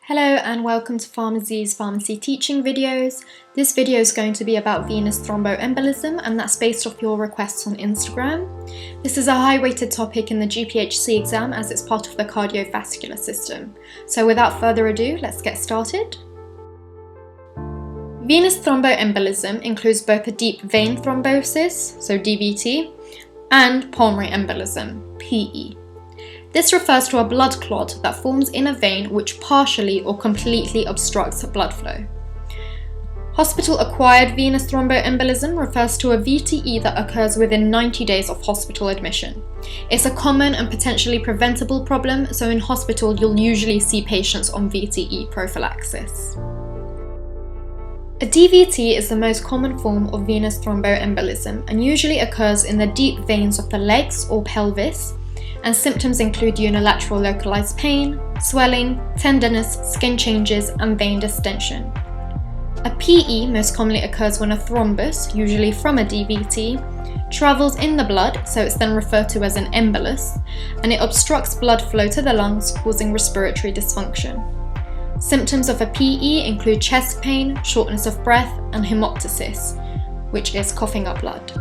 Hello and welcome to Pharmacy's pharmacy teaching videos. This video is going to be about venous thromboembolism, and that's based off your requests on Instagram. This is a high weighted topic in the GPHC exam as it's part of the cardiovascular system. So without further ado, let's get started. Venous thromboembolism includes both a deep vein thrombosis, so DVT, and pulmonary embolism, PE. This refers to a blood clot that forms in a vein which partially or completely obstructs blood flow. Hospital-acquired venous thromboembolism refers to a VTE that occurs within 90 days of hospital admission. It's a common and potentially preventable problem, so in hospital you'll usually see patients on VTE prophylaxis. A DVT is the most common form of venous thromboembolism and usually occurs in the deep veins of the legs or pelvis, and symptoms include unilateral localized pain, swelling, tenderness, skin changes, and vein distension. A PE most commonly occurs when a thrombus, usually from a DVT, travels in the blood, so it's then referred to as an embolus, and it obstructs blood flow to the lungs, causing respiratory dysfunction. Symptoms of a PE include chest pain, shortness of breath, and hemoptysis, which is coughing up blood.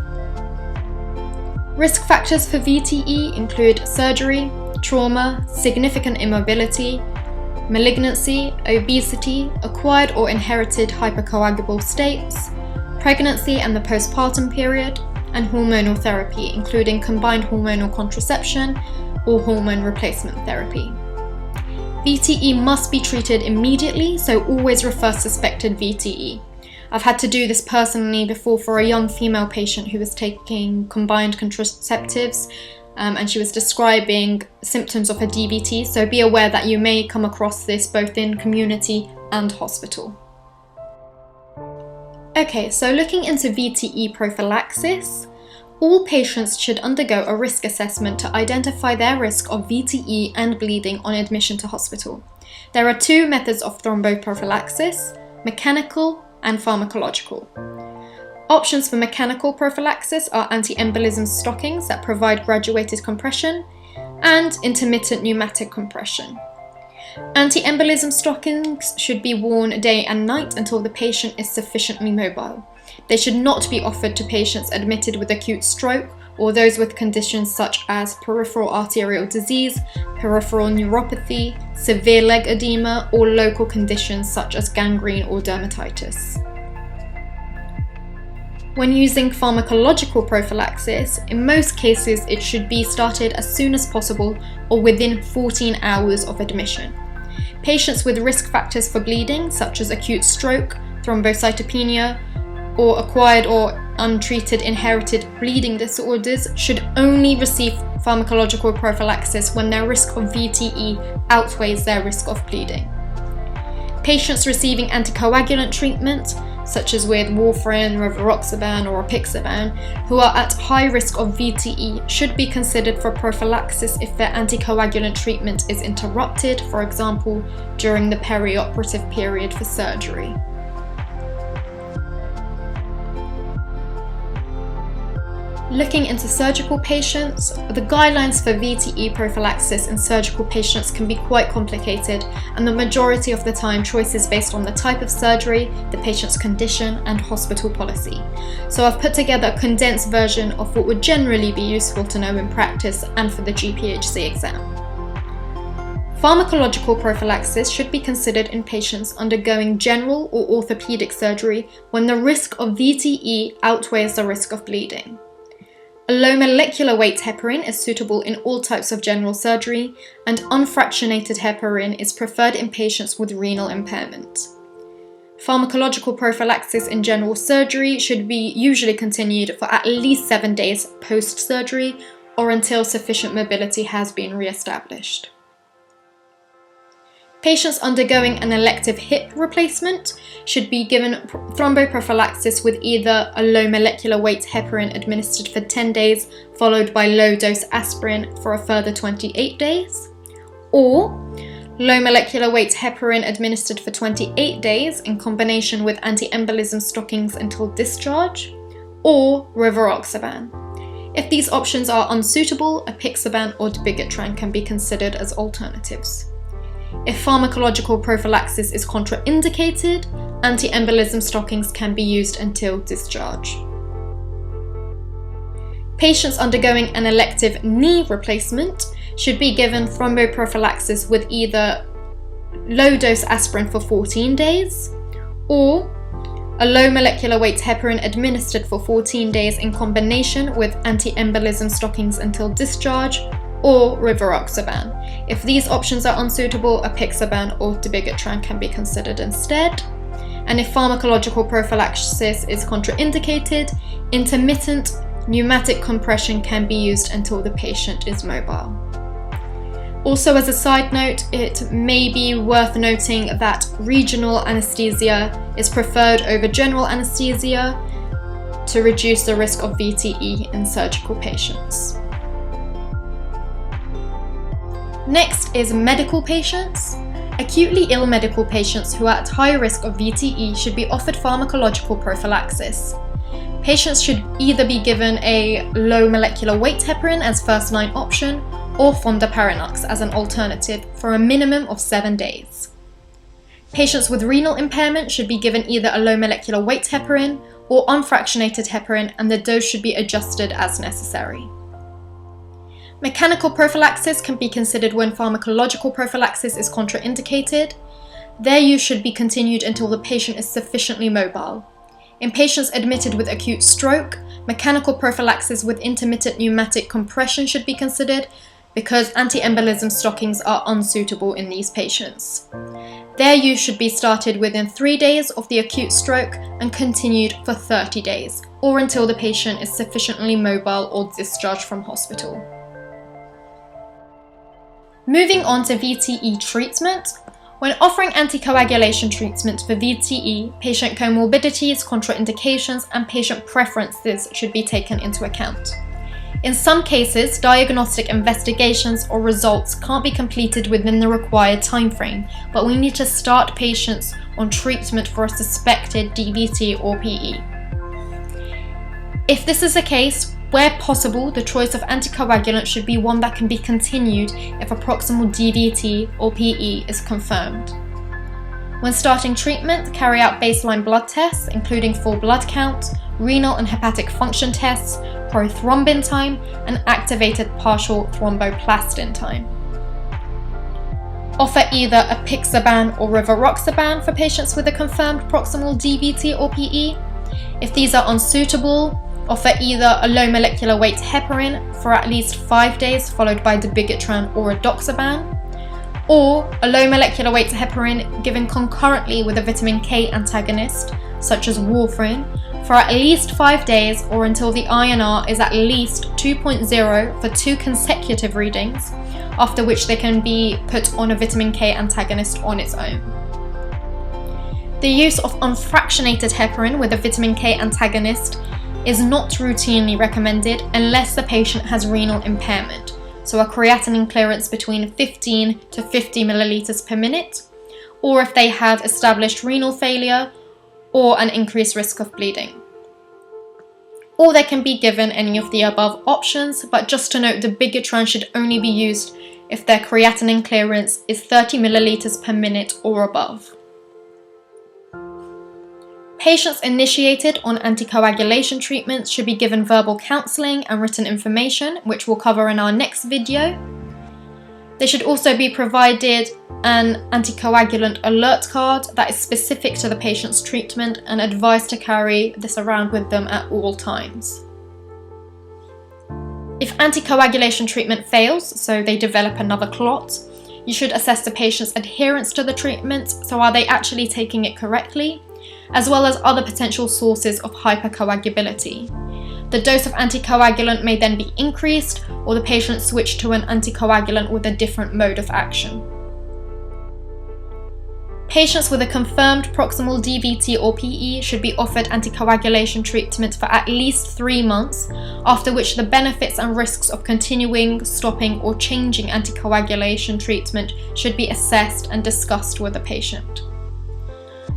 Risk factors for VTE include surgery, trauma, significant immobility, malignancy, obesity, acquired or inherited hypercoagulable states, pregnancy and the postpartum period, and hormonal therapy, including combined hormonal contraception or hormone replacement therapy. VTE must be treated immediately, so always refer suspected VTE. I've had to do this personally before for a young female patient who was taking combined contraceptives and she was describing symptoms of a DVT, so be aware that you may come across this both in community and hospital. Okay, so looking into VTE prophylaxis, all patients should undergo a risk assessment to identify their risk of VTE and bleeding on admission to hospital. There are two methods of thromboprophylaxis: mechanical and pharmacological. Options for mechanical prophylaxis are anti-embolism stockings that provide graduated compression and intermittent pneumatic compression. Anti-embolism stockings should be worn day and night until the patient is sufficiently mobile. They should not be offered to patients admitted with acute stroke or those with conditions such as peripheral arterial disease, peripheral neuropathy, severe leg edema, or local conditions such as gangrene or dermatitis. When using pharmacological prophylaxis, in most cases it should be started as soon as possible or within 14 hours of admission. Patients with risk factors for bleeding, such as acute stroke, thrombocytopenia, or acquired or untreated inherited bleeding disorders, should only receive pharmacological prophylaxis when their risk of VTE outweighs their risk of bleeding. Patients receiving anticoagulant treatment, such as with warfarin, rivaroxaban, or apixaban, who are at high risk of VTE should be considered for prophylaxis if their anticoagulant treatment is interrupted, for example, during the perioperative period for surgery. Looking into surgical patients, the guidelines for VTE prophylaxis in surgical patients can be quite complicated, and the majority of the time choice is based on the type of surgery, the patient's condition, and hospital policy. So I've put together a condensed version of what would generally be useful to know in practice and for the GPHC exam. Pharmacological prophylaxis should be considered in patients undergoing general or orthopedic surgery when the risk of VTE outweighs the risk of bleeding. A low molecular weight heparin is suitable in all types of general surgery, and unfractionated heparin is preferred in patients with renal impairment. Pharmacological prophylaxis in general surgery should be usually continued for at least 7 days post-surgery or until sufficient mobility has been re-established. Patients undergoing an elective hip replacement should be given thromboprophylaxis with either a low molecular weight heparin administered for 10 days followed by low dose aspirin for a further 28 days, or low molecular weight heparin administered for 28 days in combination with anti-embolism stockings until discharge, or rivaroxaban. If these options are unsuitable, apixaban or dabigatran can be considered as alternatives. If pharmacological prophylaxis is contraindicated, anti-embolism stockings can be used until discharge. Patients undergoing an elective knee replacement should be given thromboprophylaxis with either low-dose aspirin for 14 days or a low molecular weight heparin administered for 14 days in combination with anti-embolism stockings until discharge, or rivaroxaban. If these options are unsuitable, apixaban or dabigatran can be considered instead. And if pharmacological prophylaxis is contraindicated, intermittent pneumatic compression can be used until the patient is mobile. Also, as a side note, it may be worth noting that regional anesthesia is preferred over general anesthesia to reduce the risk of VTE in surgical patients. Next is medical patients. Acutely ill medical patients who are at high risk of VTE should be offered pharmacological prophylaxis. Patients should either be given a low molecular weight heparin as first-line option or fondaparinux as an alternative for a minimum of 7 days. Patients with renal impairment should be given either a low molecular weight heparin or unfractionated heparin, and the dose should be adjusted as necessary. Mechanical prophylaxis can be considered when pharmacological prophylaxis is contraindicated. Their use should be continued until the patient is sufficiently mobile. In patients admitted with acute stroke, mechanical prophylaxis with intermittent pneumatic compression should be considered because anti-embolism stockings are unsuitable in these patients. Their use should be started within 3 days of the acute stroke and continued for 30 days, or until the patient is sufficiently mobile or discharged from hospital. Moving on to VTE treatment. When offering anticoagulation treatment for VTE, patient comorbidities, contraindications, and patient preferences should be taken into account. In some cases, diagnostic investigations or results can't be completed within the required timeframe, but we need to start patients on treatment for a suspected DVT or PE. If this is the case, where possible, the choice of anticoagulant should be one that can be continued if a proximal DVT or PE is confirmed. When starting treatment, carry out baseline blood tests, including full blood count, renal and hepatic function tests, prothrombin time, and activated partial thromboplastin time. Offer either apixaban or rivaroxaban for patients with a confirmed proximal DVT or PE. If these are unsuitable, offer either a low molecular weight heparin for at least 5 days followed by dabigatran or edoxaban, or a low molecular weight heparin given concurrently with a vitamin K antagonist, such as warfarin, for at least 5 days or until the INR is at least 2.0 for 2 consecutive readings, after which they can be put on a vitamin K antagonist on its own. The use of unfractionated heparin with a vitamin K antagonist is not routinely recommended unless the patient has renal impairment, so a creatinine clearance between 15 to 50 milliliters per minute, or if they have established renal failure or an increased risk of bleeding. Or they can be given any of the above options, but just to note, dabigatran should only be used if their creatinine clearance is 30 milliliters per minute or above. Patients initiated on anticoagulation treatments should be given verbal counselling and written information, which we'll cover in our next video. They should also be provided an anticoagulant alert card that is specific to the patient's treatment and advised to carry this around with them at all times. If anticoagulation treatment fails, so they develop another clot, you should assess the patient's adherence to the treatment, so are they actually taking it correctly, as well as other potential sources of hypercoagulability. The dose of anticoagulant may then be increased, or the patient switched to an anticoagulant with a different mode of action. Patients with a confirmed proximal DVT or PE should be offered anticoagulation treatment for at least 3 months, after which the benefits and risks of continuing, stopping, or changing anticoagulation treatment should be assessed and discussed with the patient.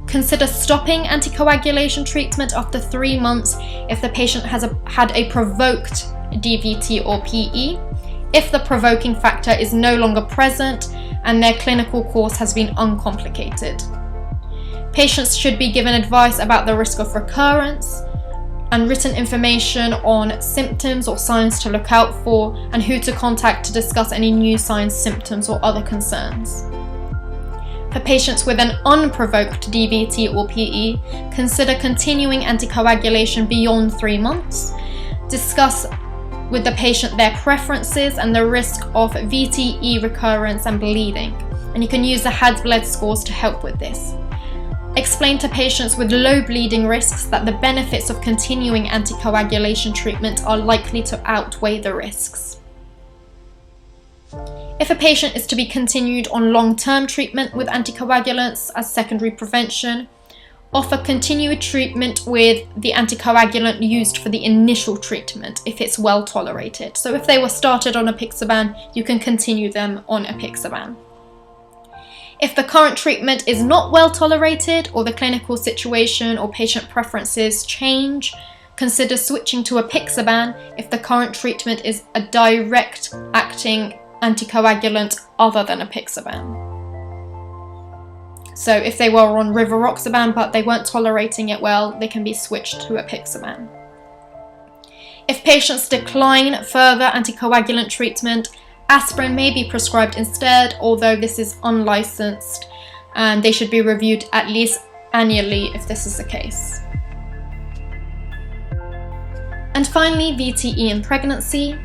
Consider stopping anticoagulation treatment after 3 months if the patient has had a provoked DVT or PE, if the provoking factor is no longer present, and their clinical course has been uncomplicated. Patients should be given advice about the risk of recurrence and written information on symptoms or signs to look out for and who to contact to discuss any new signs, symptoms, or other concerns. For patients with an unprovoked DVT or PE, consider continuing anticoagulation beyond 3 months. Discuss with the patient their preferences and the risk of VTE recurrence and bleeding, and you can use the HAD-BLED scores to help with this. Explain to patients with low bleeding risks that the benefits of continuing anticoagulation treatment are likely to outweigh the risks. If a patient is to be continued on long-term treatment with anticoagulants as secondary prevention, offer continued treatment with the anticoagulant used for the initial treatment if it's well tolerated. So if they were started on apixaban, you can continue them on apixaban. If the current treatment is not well tolerated or the clinical situation or patient preferences change, consider switching to apixaban if the current treatment is a direct acting anticoagulant other than apixaban. So if they were on rivaroxaban but they weren't tolerating it well, they can be switched to apixaban. If patients decline further anticoagulant treatment, aspirin may be prescribed instead, although this is unlicensed and they should be reviewed at least annually if this is the case. And finally, VTE in pregnancy.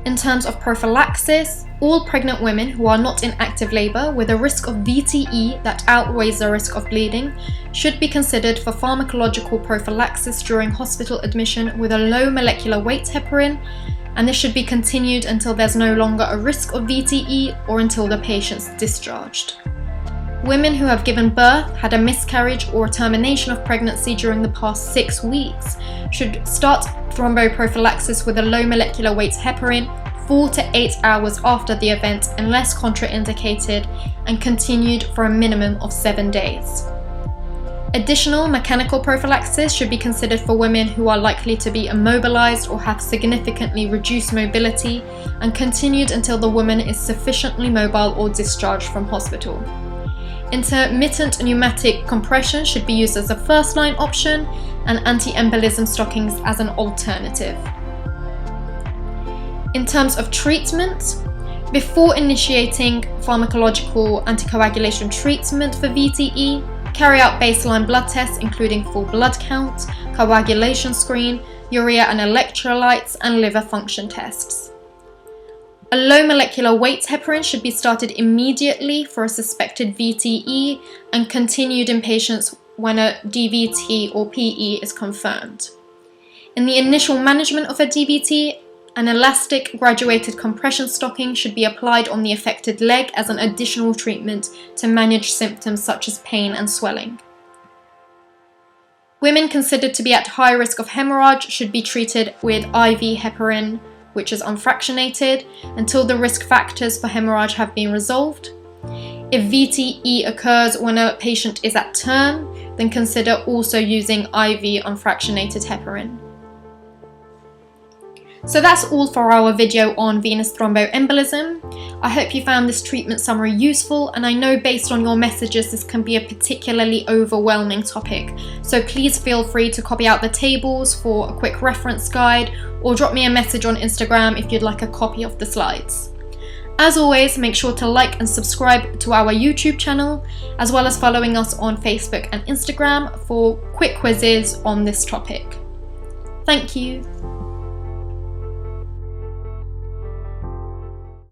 In terms of prophylaxis, all pregnant women who are not in active labour with a risk of VTE that outweighs the risk of bleeding should be considered for pharmacological prophylaxis during hospital admission with a low molecular weight heparin, and this should be continued until there's no longer a risk of VTE or until the patient's discharged. Women who have given birth, had a miscarriage or a termination of pregnancy during the past 6 weeks should start thromboprophylaxis with a low molecular weight heparin 4 to 8 hours after the event unless contraindicated, and continued for a minimum of 7 days. Additional mechanical prophylaxis should be considered for women who are likely to be immobilized or have significantly reduced mobility, and continued until the woman is sufficiently mobile or discharged from hospital. Intermittent pneumatic compression should be used as a first-line option, and anti-embolism stockings as an alternative. In terms of treatment, before initiating pharmacological anticoagulation treatment for VTE, carry out baseline blood tests including full blood count, coagulation screen, urea and electrolytes, and liver function tests. A low molecular weight heparin should be started immediately for a suspected VTE and continued in patients when a DVT or PE is confirmed. In the initial management of a DVT, an elastic graduated compression stocking should be applied on the affected leg as an additional treatment to manage symptoms such as pain and swelling. Women considered to be at high risk of hemorrhage should be treated with IV heparin, which is unfractionated, until the risk factors for hemorrhage have been resolved. If VTE occurs when a patient is at term, then consider also using IV unfractionated heparin. So that's all for our video on venous thromboembolism. I hope you found this treatment summary useful, and I know based on your messages this can be a particularly overwhelming topic, so please feel free to copy out the tables for a quick reference guide or drop me a message on Instagram if you'd like a copy of the slides. As always, make sure to like and subscribe to our YouTube channel, as well as following us on Facebook and Instagram for quick quizzes on this topic. Thank you.